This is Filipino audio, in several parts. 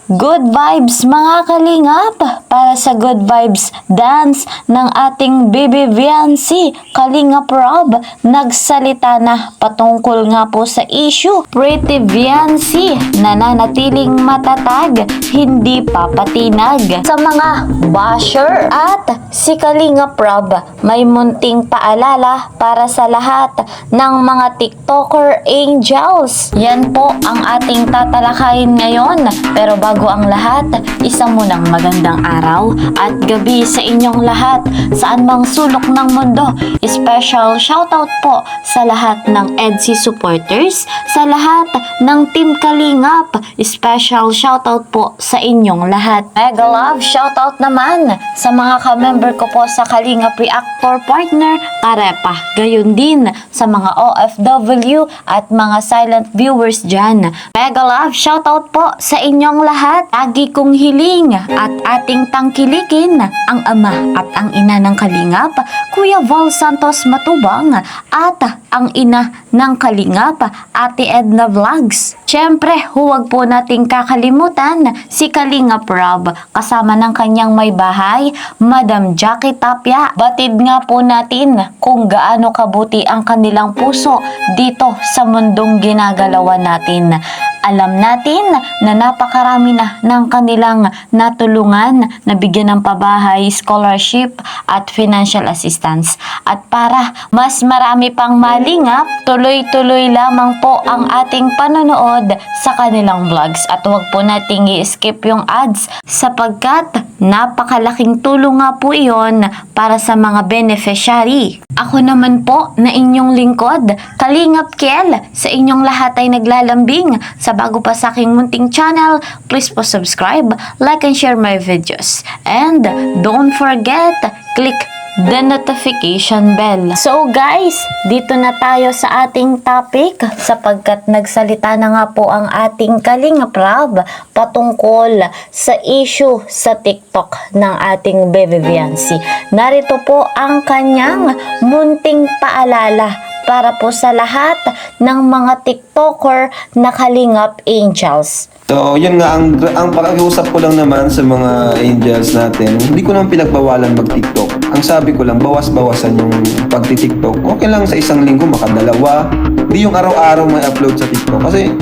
Good vibes mga kalingap para sa good vibes dance ng ating Baby Viancy. Kalingap Rob nagsalita na patungkol nga po sa issue. Pretty Viancy nananatiling matatag, hindi papatinag sa mga basher. At si Kalingap Rob may munting paalala para sa lahat ng mga TikToker angels. Yan po ang ating tatalakayin ngayon. Pero bago ang lahat, isa munang magandang araw at gabi sa inyong lahat saan mang sulok ng mundo. Special shoutout po sa lahat ng EDSI supporters, sa lahat ng Team Kalingap. Special shoutout po sa inyong lahat. Mega love shoutout naman sa mga ka-member ko po sa Kalingap Reactor Partner Karepa. Gayon din sa mga OFW at mga silent viewers dyan. Mega love shoutout po sa inyong lahat. Lagi kong hiling at ating tangkilikin ang ama at ang ina ng Kalingap, Kuya Val Santos Matubang, at ang ina ng Kalingap, Ate Edna Vlogs. Siyempre, huwag po nating kakalimutan si Kalingap Rob kasama ng kanyang may bahay, Madam Jackie Tapia. Batid nga po natin kung gaano kabuti ang kanilang puso dito sa mundong ginagalawan natin. Alam natin na napakarami na ng kanilang natulungan na bigyan ng pabahay, scholarship at financial assistance. At para mas marami pang malingap, tuloy-tuloy lamang po ang ating panonood sa kanilang vlogs. At huwag po nating i-skip yung ads sapagkat napakalaking tulong nga po iyon para sa mga beneficiary. Ako naman po na inyong lingkod, Kalingap Kel, sa inyong lahat ay naglalambing. Sa bago pa sa aking munting channel, please po subscribe, like and share my videos. And don't forget, click the notification bell. So guys, dito na tayo sa ating topic sapagkat nagsalita na nga po ang ating Kalingap Rob patungkol sa issue sa TikTok ng ating Baby Viancy. Narito po ang kanyang munting paalala para po sa lahat ng mga TikToker na Kalingap Angels. So, yun nga, ang pakiusap ko lang naman sa mga angels natin, hindi ko naman pinagbawalan mag-TikTok. Ang sabi ko lang, bawas-bawasan yung pagti-TikTok. Okay lang sa isang linggo, makadalawa. Hindi yung araw-araw may upload sa TikTok. Kasi,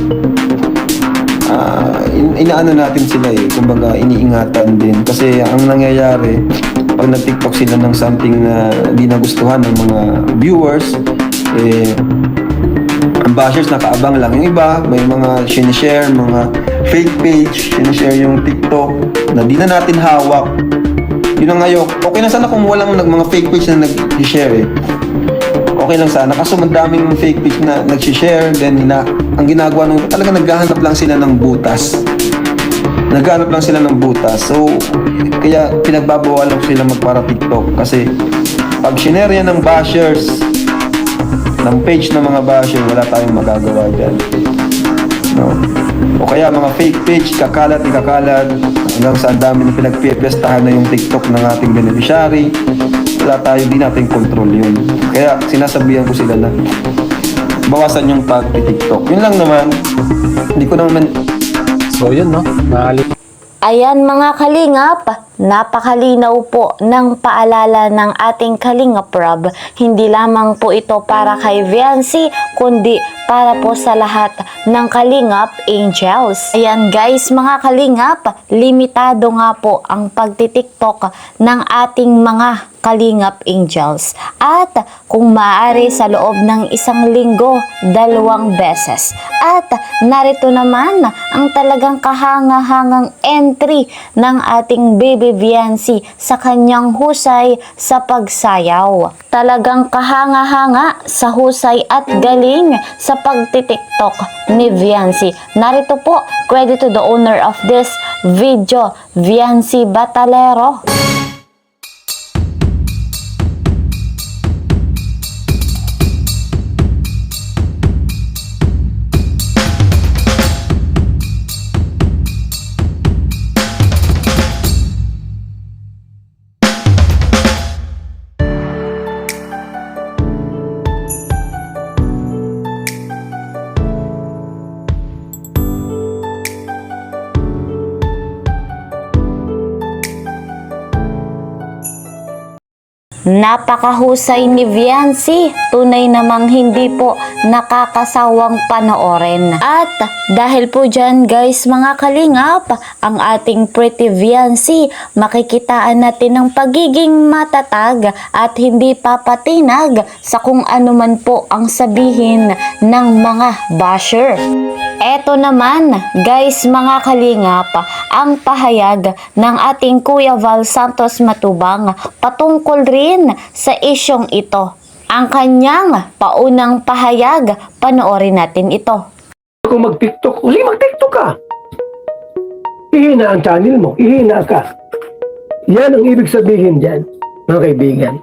inaano natin sila kumbaga iniingatan din. Kasi ang nangyayari, pag nag-TikTok sila ng something na hindi nagustuhan ng mga viewers, ang bashers nakaabang lang. Yung iba, may mga sinishare, mga fake page, sinishare yung TikTok na di na natin hawak. Yun ang ngayon. Okay lang sana kung walang mga fake page na nag-share Okay lang sana. Kaso madaming fake page na nag-share, then ang ginagawa nung talaga naghahanap lang sila ng butas. Naghahanap lang sila ng butas. So, kaya pinagbabawalan sila magpara TikTok. Kasi pag sinare yan ng bashers, ng page ng mga basher, wala tayong magagawa dyan. No? O kaya mga fake page, kakalat hanggang sa dami na pinagpipiestahan na yung TikTok ng ating beneficiary. Wala tayo, di natin control yun. Kaya sinasabihan ko sila na bawasan yung pag-TikTok. Yun lang naman. Hindi ko naman. So yun no, Ayan mga Kalingap, napakalinaw po ng paalala ng ating Kalingap Rob. Hindi lamang po ito para kay Viancy, kundi para po sa lahat ng Kalingap Angels. Ayan guys mga Kalingap, limitado nga po ang pagtitiktok ng ating mga Kalingap Angels. At kung maaari sa loob ng isang linggo, 2 beses. At narito naman ang talagang kahanga-hangang entry ng ating Baby Viancy sa kanyang husay sa pagsayaw. Talagang kahanga-hanga sa husay at galing sa pagtitiktok ni Viancy. Narito po, credit to the owner of this video, Viancy Batalero. Napakahusay ni Viancy, tunay namang hindi po nakakasawang panoorin. At dahil po dyan guys mga kalingap, ang ating Pretty Viancy, makikitaan natin ng pagiging matatag at hindi papatinag sa kung ano man po ang sabihin ng mga basher. Eto naman, guys mga kalingap, ang pahayag ng ating Kuya Val Santos Matubang patungkol rin sa isyong ito. Ang kanyang paunang pahayag, panoorin natin ito. Kung mag-TikTok, uli mag-TikTok ka. Ihina ang channel mo, ihina ka. Yan ang ibig sabihin dyan, mga kaibigan.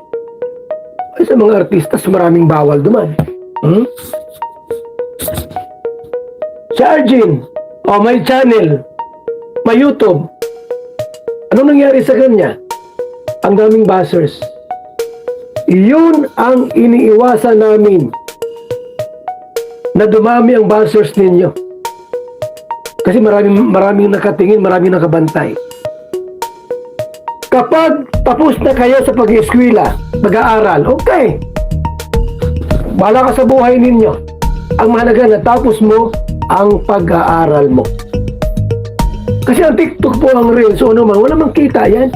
Ay, sa mga artistas, maraming bawal duman. Si Arjun, may channel, may YouTube. Anong nangyari sa kanya? Ang daming buzzers. Yun ang iniiwasan namin, na dumami ang buzzers ninyo. Kasi maraming nakatingin, maraming nakabantay. Kapag tapos na kayo sa pag-eskwela, pag-aaral, okay. Bahala ka sa buhay ninyo. Ang mahalaga, natapos mo ang pag-aaral mo. Kasi ang TikTok po, ang Reels, o naman, wala mang kita yan.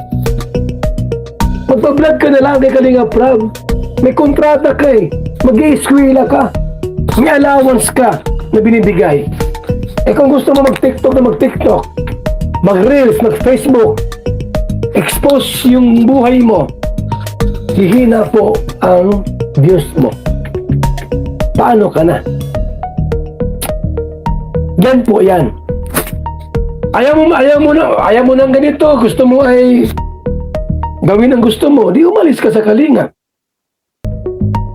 Magpa-vlog ka na lang kay Kalinga Prab. May kontrata ka eh. Mag-i-eskwela ka. May allowance ka na binibigay. Eh kung gusto mo mag-TikTok na mag-TikTok, mag-Reels, mag-Facebook, expose yung buhay mo, hihina po ang views mo. Paano ka na? Yan po yan. Ayaw mo ng ganito, gusto mo ay gawin ang gusto mo, di umalis ka sa Kalinga.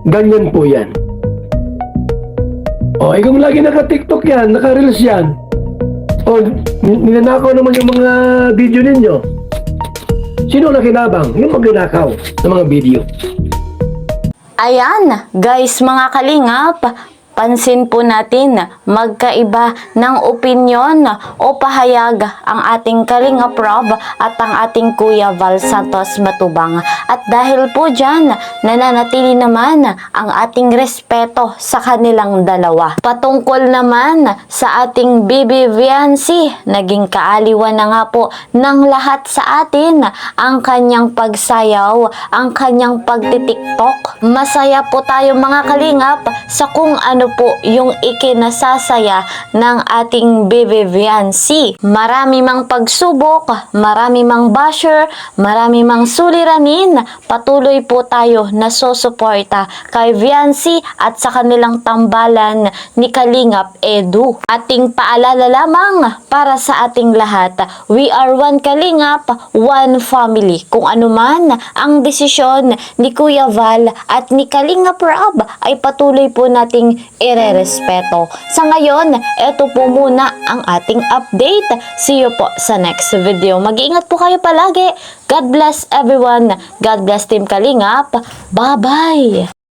Ganyan po yan. O, kung lagi naka-TikTok yan, naka-Reels yan, o ninanakaw naman yung mga video ninyo, sino nakinabang? Yung magnanakaw ng mga video. Ayan, guys mga kalingap, pansin po natin, magkaiba ng opinyon o pahayag ang ating Kalinga Prab at ang ating Kuya Val Santos Matubang. At dahil po dyan, nananatili naman ang ating respeto sa kanilang dalawa. Patungkol naman sa ating Bibi Viancy, naging kaaliwan na nga po ng lahat sa atin ang kanyang pagsayaw, ang kanyang pagtitiktok. Masaya po tayo mga kalingap sa kung ano po yung ikinasasaya ng ating Bibi Viancy. Marami mang pagsubok, marami mang basher, marami mang suliranin, patuloy po tayo na susuporta kay Viancy at sa kanilang tambalan ni Kalingap Edu. Ating paalala lamang para sa ating lahat, we are one Kalingap, one family. Kung ano man ang desisyon ni Kuya Val at ni Kalinga Prab ay patuloy po nating irerespeto. Sa ngayon, eto po muna ang ating update. See you po sa next video. Mag-iingat po kayo palagi. God bless everyone. God bless Team Kalingap. Bye-bye!